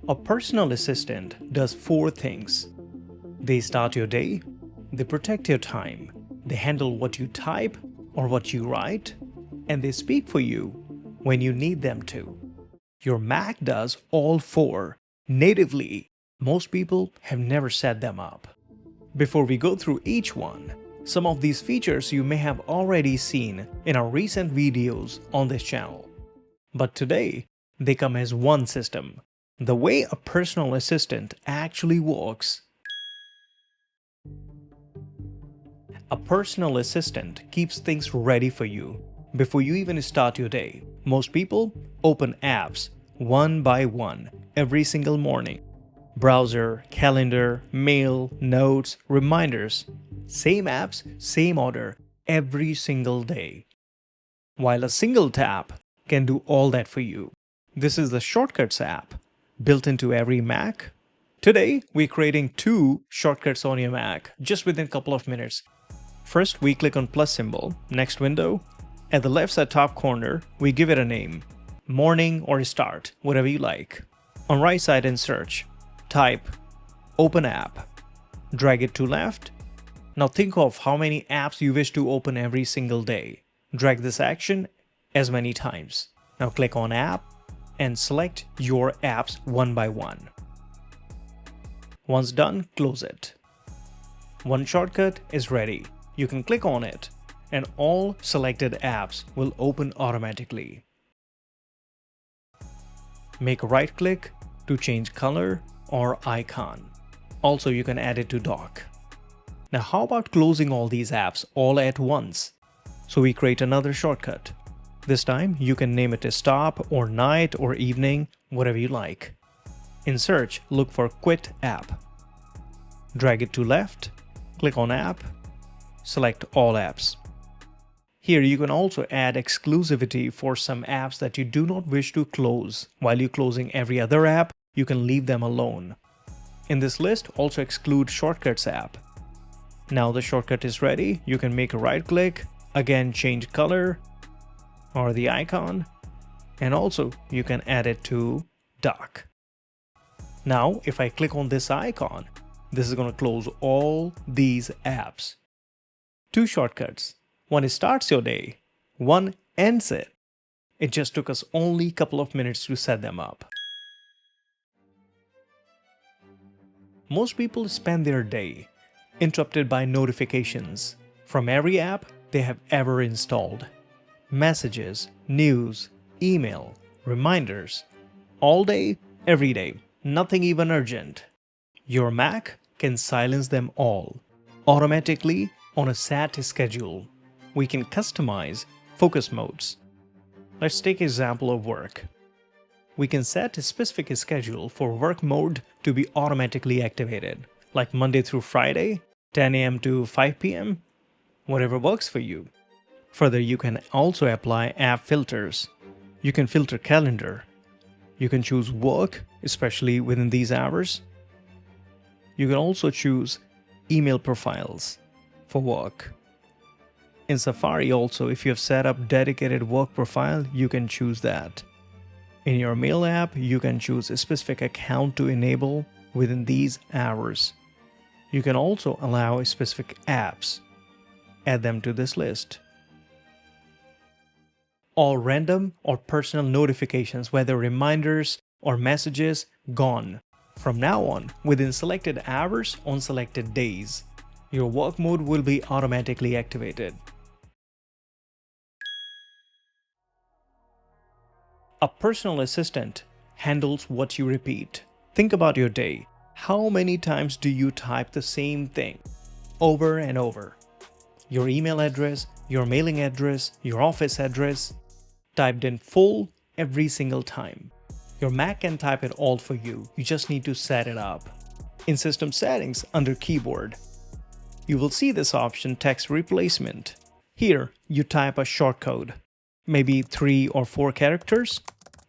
A personal assistant does four things. They start your day, they protect your time, they handle what you type or what you write, and they speak for you when you need them to. Your Mac does all four natively. Most people have never set them up. Before we go through each one, some of these features you may have already seen in our recent videos on this channel. But today, they come as one system. The way a personal assistant actually works. A personal assistant keeps things ready for you before you even start your day. Most people open apps one by one every single morning. Browser, calendar, mail, notes, reminders. Same apps, same order every single day. While a single tap can do all that for you. This is the Shortcuts app built into every Mac. Today, we're creating two shortcuts on your Mac just within a couple of minutes. First, we click on plus symbol, next window. At the left side top corner, we give it a name. Morning or start, whatever you like. On right side in search, type open app. Drag it to left. Now think of how many apps you wish to open every single day. Drag this action as many times. Now click on app and select your apps one by one. Once done, close it. One shortcut is ready. You can click on it and all selected apps will open automatically. Make a right click to change color or icon. Also, you can add it to dock. Now how about closing all these apps all at once? So we create another shortcut. This time you can name it a stop or night or evening, whatever you like. In search, look for quit app. Drag it to left, click on app, select all apps. Here you can also add exclusivity for some apps that you do not wish to close. While you're closing every other app, you can leave them alone. In this list, also exclude Shortcuts app. Now the shortcut is ready, you can make a right click, again change color or the icon, and also you can add it to dock. Now if I click on this icon, this is going to close all these apps. Two shortcuts. One starts your day, one ends it. It just took us only a couple of minutes to set them up. Most people spend their day interrupted by notifications from every app they have ever installed. Messages, news, email, reminders, all day, every day, nothing even urgent. Your Mac can silence them all automatically on a set schedule. We can customize focus modes. Let's take an example of work. We can set a specific schedule for work mode to be automatically activated, like Monday through Friday, 10 a.m. to 5 p.m., whatever works for you. Further, you can also apply app filters. You can filter calendar. You can choose work, especially within these hours. You can also choose email profiles for work. In Safari also, if you have set up dedicated work profile, you can choose that. In your mail app, you can choose a specific account to enable within these hours. You can also allow specific apps. Add them to this list. All random or personal notifications, whether reminders or messages, gone. From now on, within selected hours on selected days, your work mode will be automatically activated. A personal assistant handles what you repeat. Think about your day. How many times do you type the same thing over and over? Your email address, your mailing address, your office address, typed in full every single time. Your Mac can type it all for you. You just need to set it up. In System Settings under Keyboard, you will see this option Text Replacement. Here, you type a shortcode, maybe 3 or 4 characters.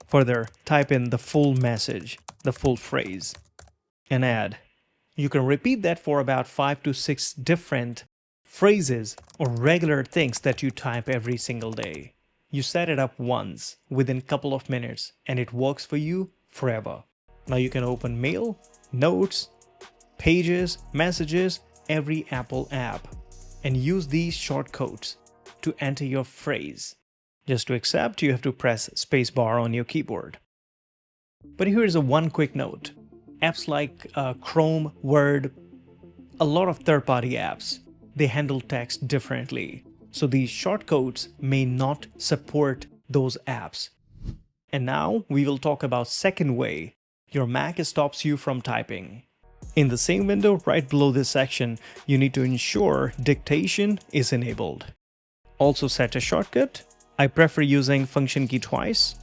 Further, type in the full message, the full phrase, and add. You can repeat that for about 5 to 6 different phrases or regular things that you type every single day. You set it up once within a couple of minutes and it works for you forever. Now you can open Mail, Notes, Pages, Messages, every Apple app, and use these shortcodes to enter your phrase. Just to accept, you have to press spacebar on your keyboard. But here is a one quick note. Apps like Chrome, Word, a lot of third-party apps, they handle text differently. So these shortcodes may not support those apps. And now we will talk about second way your Mac stops you from typing. In the same window right below this section, you need to ensure dictation is enabled. Also set a shortcut. I prefer using function key twice.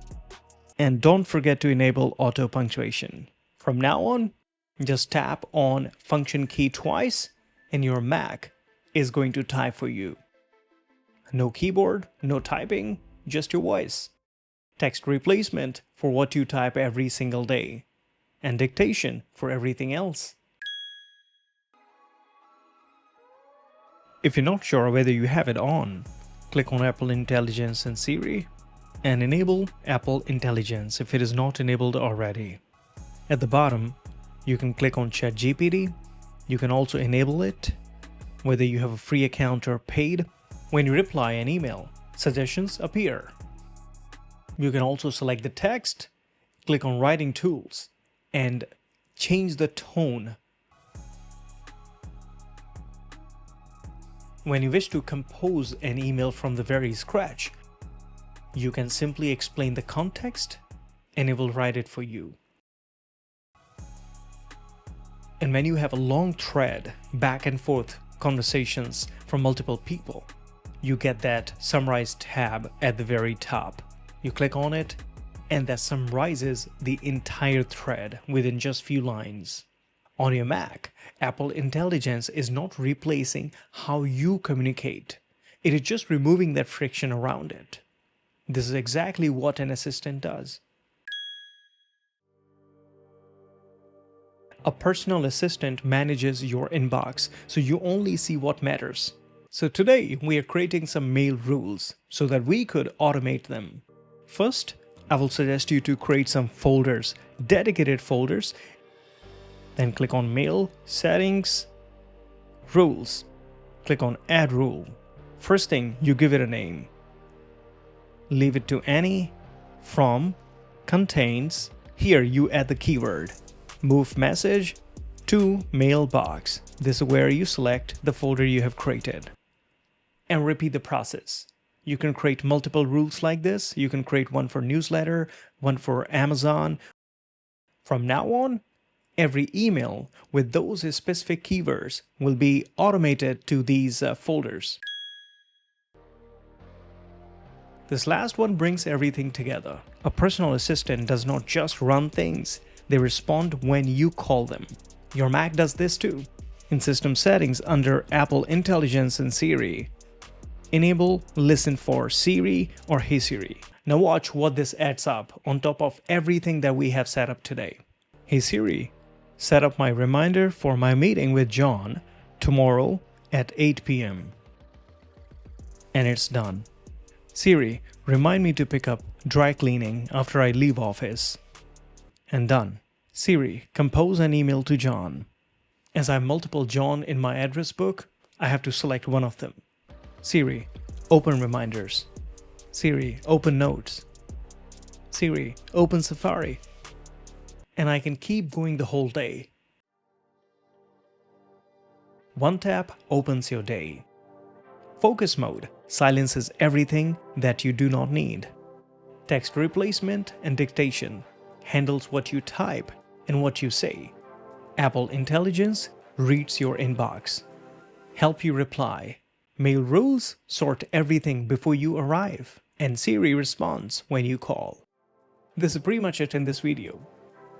And don't forget to enable auto punctuation. From now on, just tap on function key twice and your Mac is going to type for you. No keyboard, no typing, just your voice. Text replacement for what you type every single day. And dictation for everything else. If you're not sure whether you have it on, click on Apple Intelligence and Siri and enable Apple Intelligence if it is not enabled already. At the bottom, you can click on ChatGPT. You can also enable it, whether you have a free account or paid. When you reply an email, suggestions appear. You can also select the text, click on Writing Tools, and change the tone. When you wish to compose an email from the very scratch, you can simply explain the context and it will write it for you. And when you have a long thread, back and forth conversations from multiple people, you get that Summarize tab at the very top. You click on it, and that summarizes the entire thread within just few lines. On your Mac, Apple Intelligence is not replacing how you communicate. It is just removing that friction around it. This is exactly what an assistant does. A personal assistant manages your inbox, so you only see what matters. So today, we are creating some mail rules so that we could automate them. First, I will suggest you to create some folders, dedicated folders. Then click on Mail, Settings, Rules. Click on Add Rule. First thing, you give it a name. Leave it to any, from, contains. Here you add the keyword. Move message to mailbox. This is where you select the folder you have created. And repeat the process. You can create multiple rules like this. You can create one for newsletter, one for Amazon. From now on, every email with those specific keywords will be automated to these folders. This last one brings everything together. A personal assistant does not just run things. They respond when you call them. Your Mac does this too. In System Settings under Apple Intelligence and Siri, enable Listen for Siri or Hey Siri. Now watch what this adds up on top of everything that we have set up today. Hey Siri, set up my reminder for my meeting with John tomorrow at 8 p.m. And it's done. Siri, remind me to pick up dry cleaning after I leave office. And done. Siri, compose an email to John. As I have multiple John in my address book, I have to select one of them. Siri, open reminders. Siri, open notes. Siri, open Safari. And I can keep going the whole day. One tap opens your day. Focus mode silences everything that you do not need. Text replacement and dictation handles what you type and what you say. Apple Intelligence reads your inbox. Help you reply. Mail rules sort everything before you arrive. And Siri responds when you call. This is pretty much it in this video.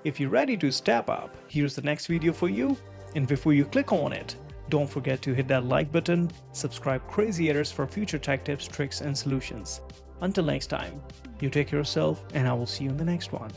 If you're ready to step up, here's the next video for you. And before you click on it, don't forget to hit that like button, subscribe Crazy Editors for future tech tips, tricks, and solutions. Until next time, you take care of yourself, and I will see you in the next one.